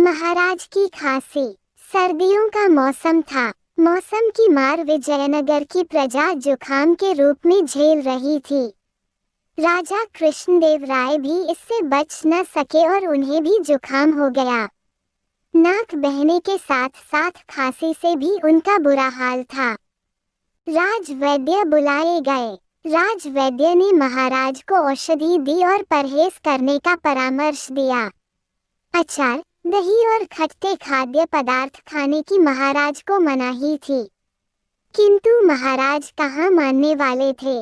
महाराज की खांसी। सर्दियों का मौसम था। मौसम की मार विजयनगर की प्रजा जुखाम के रूप में झेल रही थी। राजा कृष्णदेव राय भी इससे बच न सके और उन्हें भी जुखाम हो गया। नाक बहने के साथ साथ खांसी से भी उनका बुरा हाल था। राजवैद्य बुलाए गए। राजवैद्य ने महाराज को औषधि दी और परहेज करने का परामर्श दिया। अचार, दही और खट्टे खाद्य पदार्थ खाने की महाराज को मनाही थी, किंतु महाराज कहाँ मानने वाले थे।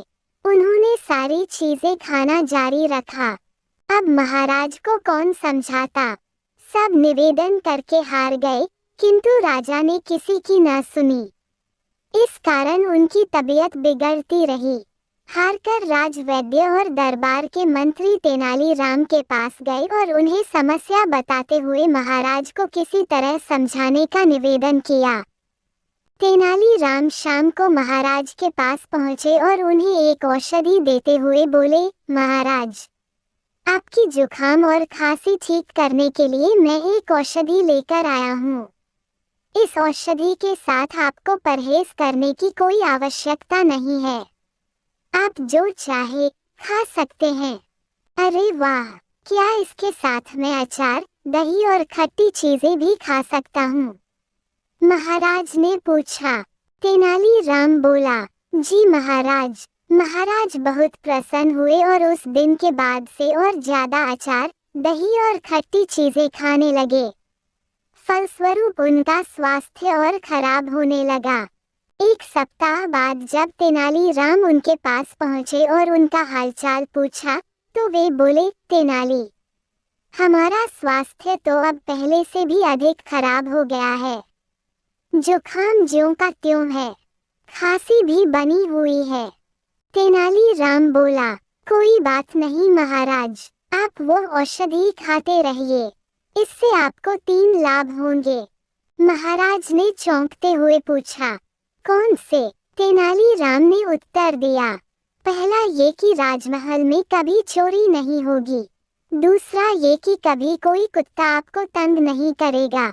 उन्होंने सारी चीजें खाना जारी रखा। अब महाराज को कौन समझाता। सब निवेदन करके हार गए, किंतु राजा ने किसी की न सुनी। इस कारण उनकी तबीयत बिगड़ती रही। हारकर राजवैद्य और दरबार के मंत्री तेनालीराम के पास गए और उन्हें समस्या बताते हुए महाराज को किसी तरह समझाने का निवेदन किया। तेनालीराम शाम को महाराज के पास पहुंचे और उन्हें एक औषधि देते हुए बोले, महाराज, आपकी जुखाम और खांसी ठीक करने के लिए मैं एक औषधि लेकर आया हूँ। इस औषधि के साथ आपको परहेज करने की कोई आवश्यकता नहीं है। आप जो चाहे खा सकते हैं। अरे वाह, क्या इसके साथ मैं अचार, दही और खट्टी चीजें भी खा सकता हूँ? महाराज ने पूछा। तेनालीराम बोला, जी महाराज। महाराज बहुत प्रसन्न हुए और उस दिन के बाद से और ज्यादा अचार, दही और खट्टी चीजें खाने लगे। फलस्वरूप उनका स्वास्थ्य और खराब होने लगा। एक सप्ताह बाद जब तेनालीराम उनके पास पहुंचे और उनका हालचाल पूछा, तो वे बोले, तेनाली, हमारा स्वास्थ्य तो अब पहले से भी अधिक खराब हो गया है। जुखाम ज्यों का त्यों है, खांसी भी बनी हुई है। तेनालीराम बोला, कोई बात नहीं महाराज, आप वो औषधि खाते रहिए, इससे आपको 3 लाभ होंगे। महाराज ने चौंकते हुए पूछा, कौन से? तेनालीराम ने उत्तर दिया, पहला ये कि राजमहल में कभी चोरी नहीं होगी, दूसरा ये कि कभी कोई कुत्ता आपको तंग नहीं करेगा,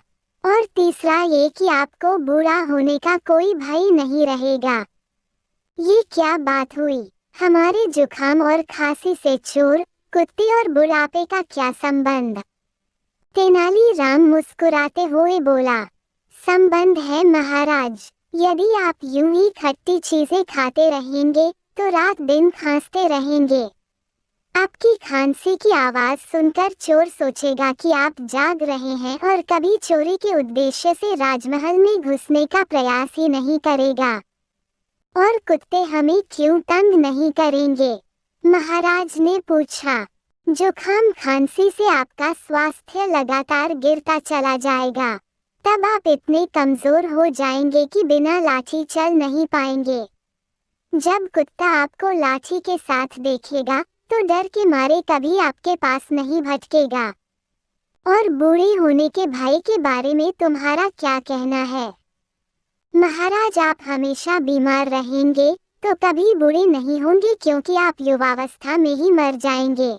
और तीसरा ये कि आपको बूढ़ा होने का कोई भय नहीं रहेगा। ये क्या बात हुई? हमारे जुखाम और खांसी से चोर, कुत्ते और बुढ़ापे का क्या संबंध? तेनालीराम मुस्कुराते हुए बोला, संबंध है महाराज। यदि आप यूं ही खट्टी चीजें खाते रहेंगे तो रात दिन खांसते रहेंगे। आपकी खांसी की आवाज सुनकर चोर सोचेगा कि आप जाग रहे हैं और कभी चोरी के उद्देश्य से राजमहल में घुसने का प्रयास ही नहीं करेगा। और कुत्ते हमें क्यों तंग नहीं करेंगे? महाराज ने पूछा। जुखाम खांसी से आपका स्वास्थ्य लगातार गिरता चला जाएगा। तब आप इतने कमजोर हो जाएंगे कि बिना लाठी चल नहीं पाएंगे। जब कुत्ता आपको लाठी के साथ देखेगा तो डर के मारे कभी आपके पास नहीं भटकेगा। और बूढ़े होने के भय के बारे में तुम्हारा क्या कहना है? महाराज, आप हमेशा बीमार रहेंगे तो कभी बूढ़े नहीं होंगे, क्योंकि आप युवावस्था में ही मर जाएंगे।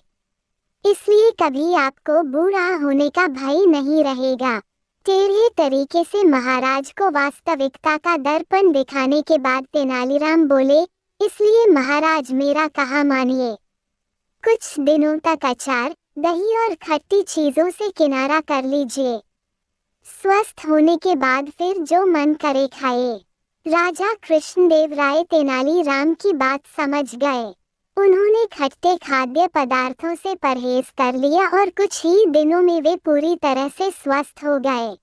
इसलिए कभी आपको बूढ़ा होने का भय नहीं रहेगा। टेढ़े तरीके से महाराज को वास्तविकता का दर्पण दिखाने के बाद तेनालीराम बोले, इसलिए महाराज मेरा कहा मानिए। कुछ दिनों तक अचार, दही और खट्टी चीजों से किनारा कर लीजिए। स्वस्थ होने के बाद फिर जो मन करे खाए। राजा कृष्णदेव राय तेनालीराम की बात समझ गए। उन्होंने खट्टे खाद्य पदार्थों से परहेज कर लिया और कुछ ही दिनों में वे पूरी तरह से स्वस्थ हो गए।